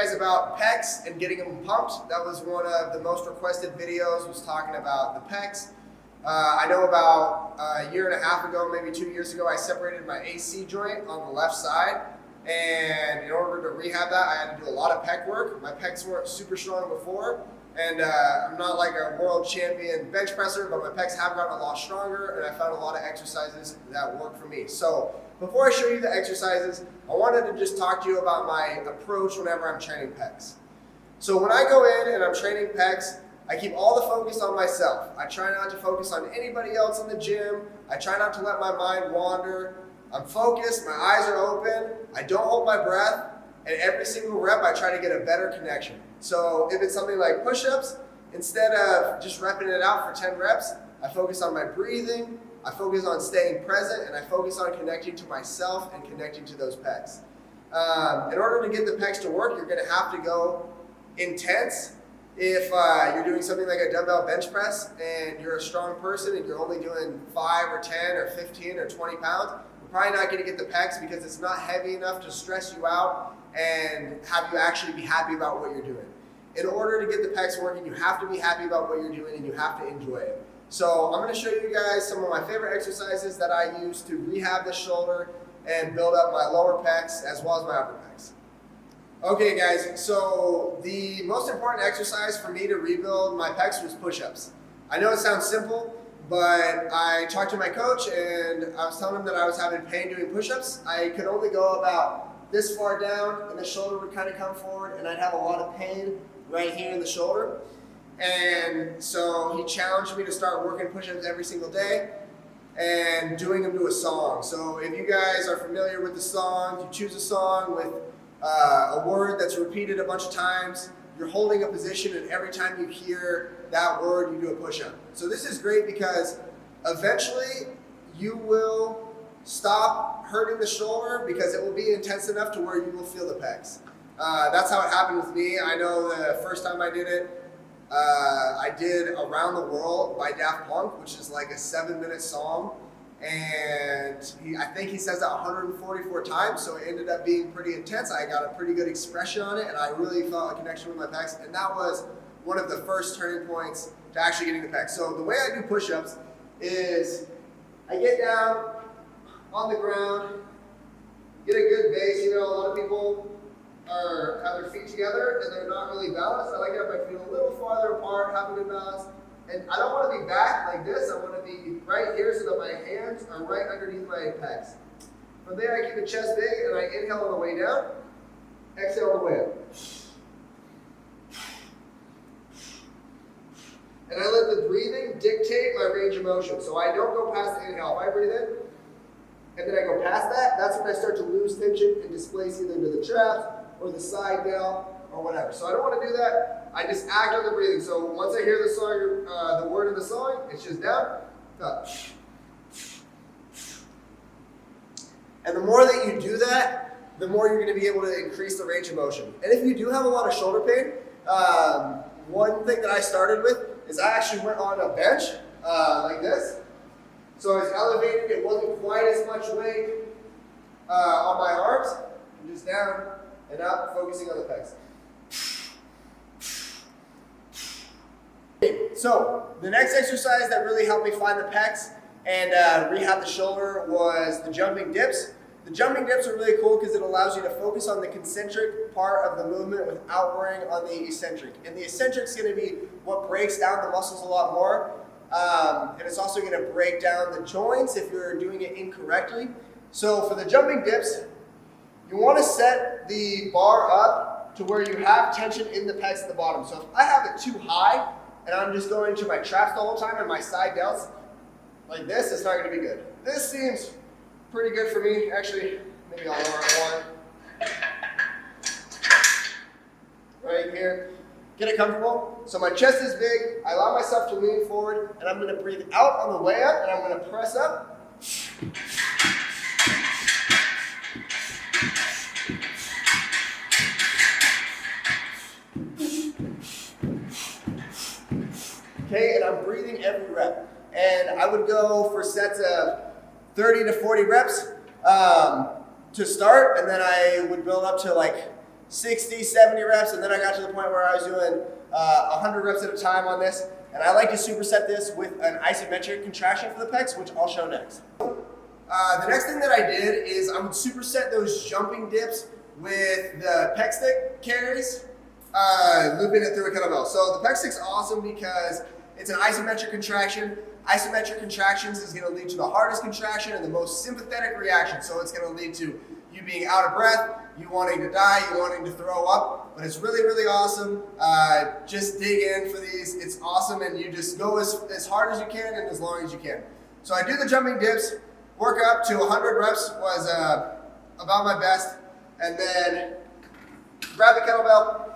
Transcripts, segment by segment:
guys about pecs and getting them pumped. That was one of the most requested videos, was talking about the pecs. I know about a year and a half ago, maybe 2 years ago, I separated my AC joint on the left side. And in order to rehab that, I had to do a lot of pec work. My pecs weren't super strong before. And I'm not like a world champion bench presser, but my pecs have gotten a lot stronger, and I found a lot of exercises that work for me. So before I show you the exercises, I wanted to just talk to you about my approach whenever I'm training pecs. So when I go in and I'm training pecs, I keep all the focus on myself. I try not to focus on anybody else in the gym. I try not to let my mind wander. I'm focused, my eyes are open, I don't hold my breath, and every single rep I try to get a better connection. So if it's something like push-ups, instead of just repping it out for 10 reps, I focus on my breathing, I focus on staying present, and I focus on connecting to myself and connecting to those pecs. In order to get the pecs to work, you're gonna have to go intense. If you're doing something like a dumbbell bench press and you're a strong person and you're only doing 5 or 10 or 15 or 20 pounds, you're probably not gonna get the pecs because it's not heavy enough to stress you out and have you actually be happy about what you're doing. In order to get the pecs working, you have to be happy about what you're doing and you have to enjoy it. So I'm gonna show you guys some of my favorite exercises that I use to rehab the shoulder and build up my lower pecs as well as my upper pecs. Okay guys, so the most important exercise for me to rebuild my pecs was push-ups. I know it sounds simple, but I talked to my coach and I was telling him that I was having pain doing push-ups. I could only go about this far down and the shoulder would kind of come forward and I'd have a lot of pain right here in the shoulder. And so he challenged me to start working push-ups every single day and doing them to a song. So if you guys are familiar with the song, you choose a song with a word that's repeated a bunch of times, you're holding a position, and every time you hear that word, you do a push-up. So this is great because eventually you will stop hurting the shoulder because it will be intense enough to where you will feel the pecs. That's how it happened with me. I know the first time I did it, I did Around the World by Daft Punk, which is like a 7-minute song. And I think he says that 144 times, so it ended up being pretty intense. I got a pretty good expression on it, and I really felt a connection with my pecs, and that was one of the first turning points to actually getting the pecs. So the way I do push-ups is I get down on the ground, get a good base. You know, a lot of people have their feet together, and they're not really balanced. I like to have my feet a little farther apart, have a good balance. And I don't want to be back like this. I want to be right here so that my hands are right underneath my pecs. From there, I keep the chest big and I inhale on the way down, exhale on the way up. And I let the breathing dictate my range of motion. So I don't go past the inhale. If I breathe in and then I go past that, that's when I start to lose tension and displace either to the traps or the side delt or whatever. So I don't want to do that. I just act on the breathing. So once I hear the song, the word of the song, it's just down, up. And the more that you do that, the more you're going to be able to increase the range of motion. And if you do have a lot of shoulder pain, one thing that I started with is I actually went on a bench like this. So I was elevated. It wasn't quite as much weight on my arms. I'm just down and up, focusing on the pecs. So the next exercise that really helped me find the pecs and rehab the shoulder was the jumping dips. The jumping dips are really cool because it allows you to focus on the concentric part of the movement without worrying on the eccentric. And the eccentric is going to be what breaks down the muscles a lot more. And it's also going to break down the joints if you're doing it incorrectly. So for the jumping dips, you want to set the bar up to where you have tension in the pecs at the bottom. So if I have it too high, and I'm just going to my traps the whole time and my side delts like this, it's not going to be good. This seems pretty good for me. Actually, maybe I'll lower it one. Right here. Get it comfortable. So my chest is big. I allow myself to lean forward, and I'm going to breathe out on the way up, and I'm going to press up. Okay, and I'm breathing every rep. And I would go for sets of 30 to 40 reps to start, and then I would build up to like 60, 70 reps, and then I got to the point where I was doing 100 reps at a time on this. And I like to superset this with an isometric contraction for the pecs, which I'll show next. The next thing that I did is I would superset those jumping dips with the pec stick carries, looping it through a kettlebell. So the pec stick's awesome because it's an isometric contraction. Isometric contractions is going to lead to the hardest contraction and the most sympathetic reaction. So it's going to lead to you being out of breath, you wanting to die, you wanting to throw up. But it's really, really awesome. Just dig in for these. It's awesome, and you just go as hard as you can and as long as you can. So I do the jumping dips, work up to 100 reps was about my best, and then grab the kettlebell,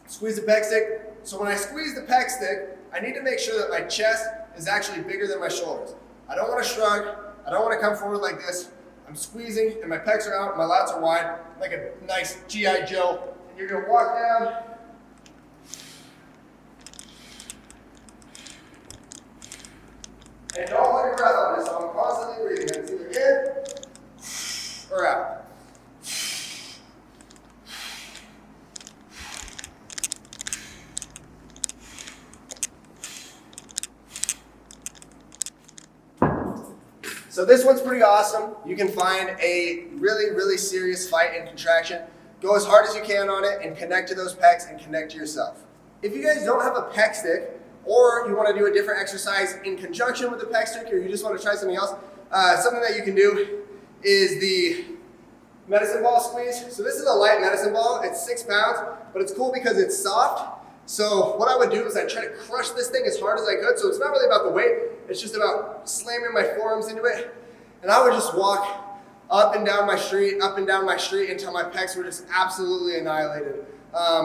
squeeze the pec stick. So when I squeeze the pec stick, I need to make sure that my chest is actually bigger than my shoulders. I don't want to shrug. I don't want to come forward like this. I'm squeezing, and my pecs are out, my lats are wide, like a nice G.I. Joe. And you're going to walk down. And don't hold your breath on this, so I'm constantly breathing. It's either in or out. So this one's pretty awesome. You can find a really, really serious fight in contraction. Go as hard as you can on it and connect to those pecs and connect to yourself. If you guys don't have a pec stick, or you want to do a different exercise in conjunction with the pec stick, or you just want to try something else, something that you can do is the medicine ball squeeze. So this is a light medicine ball. It's 6 pounds, but it's cool because it's soft. So what I would do is I'd try to crush this thing as hard as I could. So it's not really about the weight. It's just about slamming my forearms into it. And I would just walk up and down my street until my pecs were just absolutely annihilated.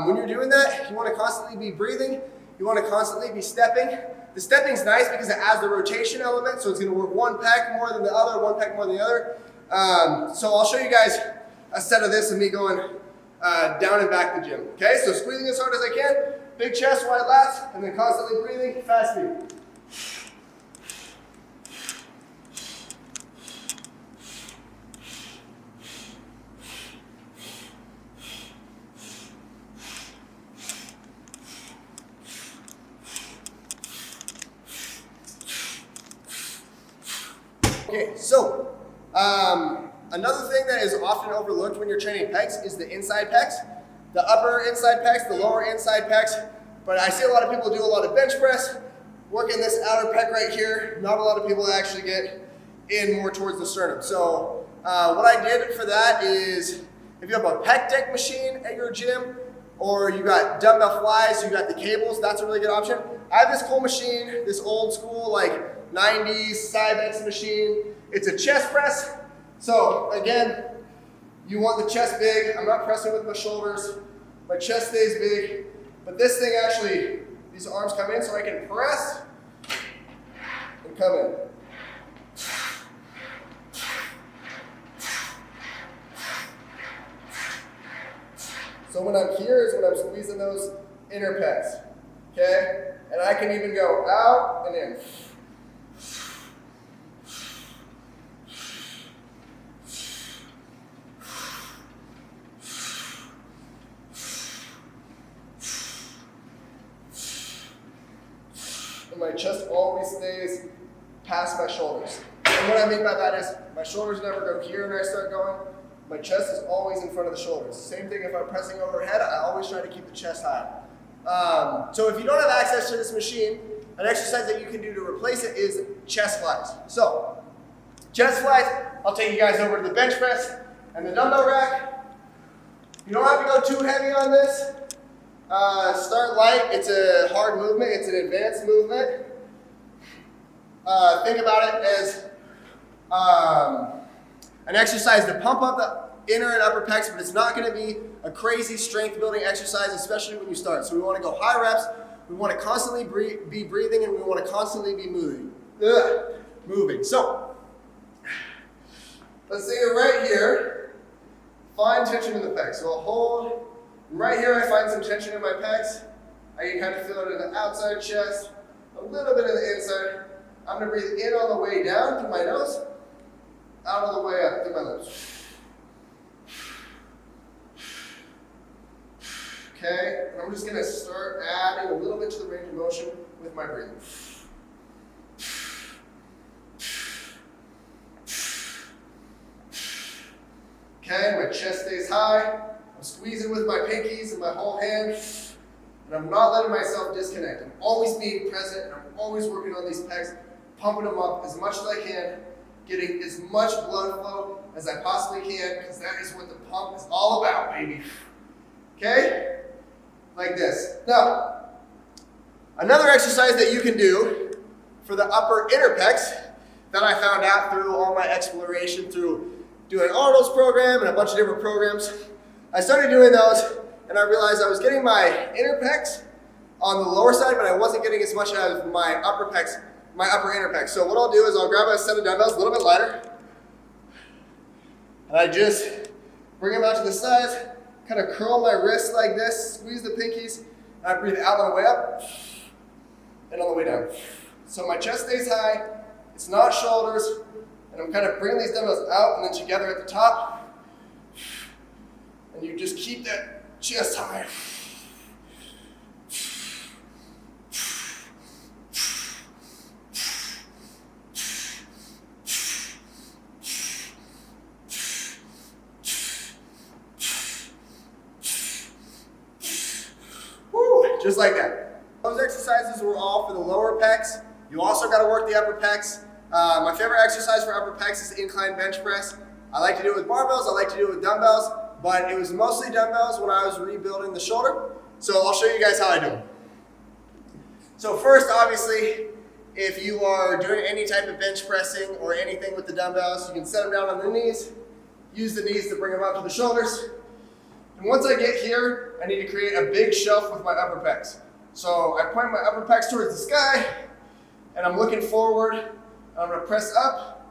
When you're doing that, you want to constantly be breathing. You want to constantly be stepping. The stepping's nice because it adds the rotation element. So it's going to work one pec more than the other, one pec more than the other. So I'll show you guys a set of this of me going down and back the gym. Okay, so squeezing as hard as I can, big chest, wide lats, and then constantly breathing, fast speed. Okay, so another thing that is often overlooked when you're training pecs is the inside pecs. The upper inside pecs, the lower inside pecs. But I see a lot of people do a lot of bench press, working this outer pec right here. Not a lot of people actually get in more towards the sternum. So what I did for that is, if you have a pec deck machine at your gym, or you got dumbbell flies, you got the cables, that's a really good option. I have this cool machine, this old school like 90s Cybex machine. It's a chest press. So again, you want the chest big. I'm not pressing with my shoulders. My chest stays big. But this thing actually, these arms come in so I can press and come in. So when I'm here is when I'm squeezing those inner pecs. Okay? And I can even go out and in. And my chest always stays past my shoulders. And what I mean by that is my shoulders never go here and I start going. My chest is always in front of the shoulders. Same thing if I'm pressing overhead, I always try to keep the chest high. So if you don't have access to this machine, an exercise that you can do to replace it is chest flies. So, chest flies, I'll take you guys over to the bench press and the dumbbell rack. You don't have to go too heavy on this. Start light. It's a hard movement. It's an advanced movement. Think about it as an exercise to pump up the inner and upper pecs, but it's not going to be a crazy strength building exercise, especially when you start. So we want to go high reps. We want to constantly be breathing, and we want to constantly be moving. So let's say you're right here. Find tension in the pecs. So I'll hold. Right here I find some tension in my pecs. I can kind of feel it in the outside chest, a little bit in the inside. I'm going to breathe in on the way down through my nose, out on the way up through my lips. Okay, and I'm just gonna start adding a little bit to the range of motion with my breathing. Okay, my chest stays high. I'm squeezing with my pinkies and my whole hand, and I'm not letting myself disconnect. I'm always being present, and I'm always working on these pecs, pumping them up as much as I can, getting as much blood flow as I possibly can, because that is what the pump is all about, baby. Okay? Like this. Now, another exercise that you can do for the upper inner pecs that I found out through all my exploration through doing Arnold's program and a bunch of different programs, I started doing those and I realized I was getting my inner pecs on the lower side, but I wasn't getting as much out of my upper pecs, my upper inner pecs. So what I'll do is I'll grab a set of dumbbells, a little bit lighter, and I just bring them out to the sides, kind of curl my wrists like this, squeeze the pinkies, and I breathe out on the way up and on the way down. So my chest stays high, it's not shoulders, and I'm kind of bringing these dumbbells out and then together at the top. And you just keep that chest high. Woo, just like that. Those exercises were all for the lower pecs. You also got to work the upper pecs. My favorite exercise for upper pecs is incline bench press. I like to do it with barbells, I like to do it with dumbbells, but it was mostly dumbbells when I was rebuilding the shoulder. So I'll show you guys how I do them. So first, obviously, if you are doing any type of bench pressing or anything with the dumbbells, you can set them down on the knees, use the knees to bring them up to the shoulders. And once I get here, I need to create a big shelf with my upper pecs. So I point my upper pecs towards the sky, and I'm looking forward. I'm going to press up,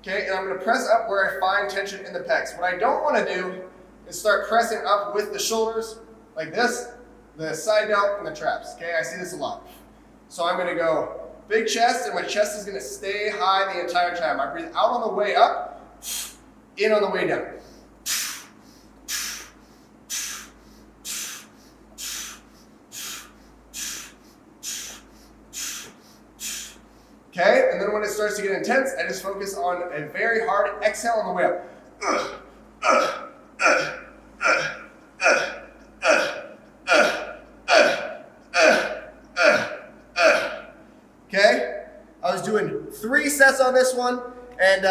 okay, and I'm going to press up where I find tension in the pecs. What I don't want to do is start pressing up with the shoulders like this, the side delt, and the traps, okay? I see this a lot. So I'm going to go big chest, and my chest is going to stay high the entire time. I breathe out on the way up, in on the way down. Okay, and then when it starts to get intense, I just focus on a very hard exhale on the way up. Okay, I was doing 3 sets on this one, and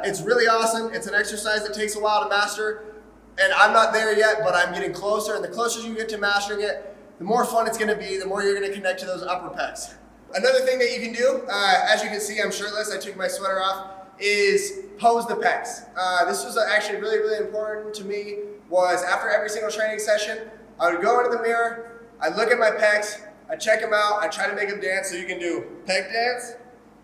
it's really awesome. It's an exercise that takes a while to master, and I'm not there yet, but I'm getting closer, and the closer you get to mastering it, the more fun it's gonna be, the more you're gonna connect to those upper pecs. Another thing that you can do, as you can see, I'm shirtless, I took my sweater off, is pose the pecs. This was actually really, really important to me, was after every single training session, I would go into the mirror, I'd look at my pecs, I check them out, I try to make them dance, so you can do pec dance.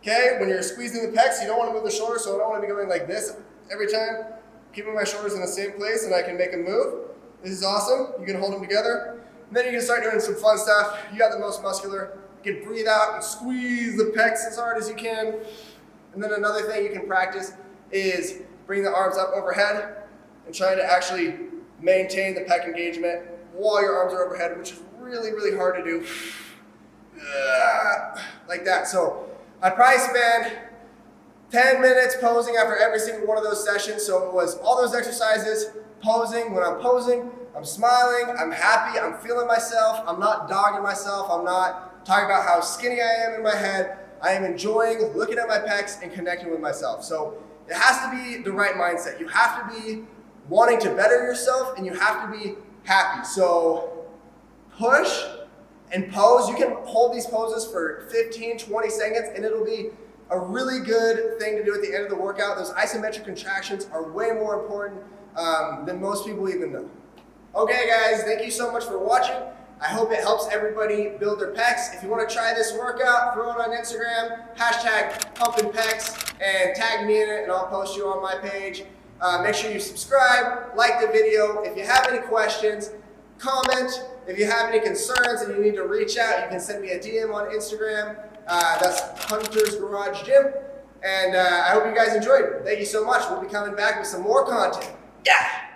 Okay, when you're squeezing the pecs, you don't want to move the shoulders, so I don't want to be going like this every time. Keeping my shoulders in the same place, and I can make them move. This is awesome. You can hold them together. And then you can start doing some fun stuff. You got the most muscular. You can breathe out and squeeze the pecs as hard as you can. And then another thing you can practice is bring the arms up overhead and trying to actually maintain the pec engagement while your arms are overhead, which is really, really hard to do. Like that. So I probably spend 10 minutes posing after every single one of those sessions. So it was all those exercises, posing. When I'm posing, I'm smiling, I'm happy, I'm feeling myself, I'm not dogging myself, I'm not talking about how skinny I am in my head. I am enjoying looking at my pecs and connecting with myself. So it has to be the right mindset. You have to be wanting to better yourself, and you have to be happy. So push and pose. You can hold these poses for 15, 20 seconds, and it'll be a really good thing to do at the end of the workout. Those isometric contractions are way more important than most people even know. Okay guys, thank you so much for watching. I hope it helps everybody build their pecs. If you want to try this workout, throw it on Instagram, #pumpingpecs, and tag me in it, and I'll post you on my page. Make sure you subscribe, like the video. If you have any questions, comment. If you have any concerns and you need to reach out, you can send me a DM on Instagram. That's Hunter's Garage Gym. And I hope you guys enjoyed. Thank you so much. We'll be coming back with some more content. Yeah!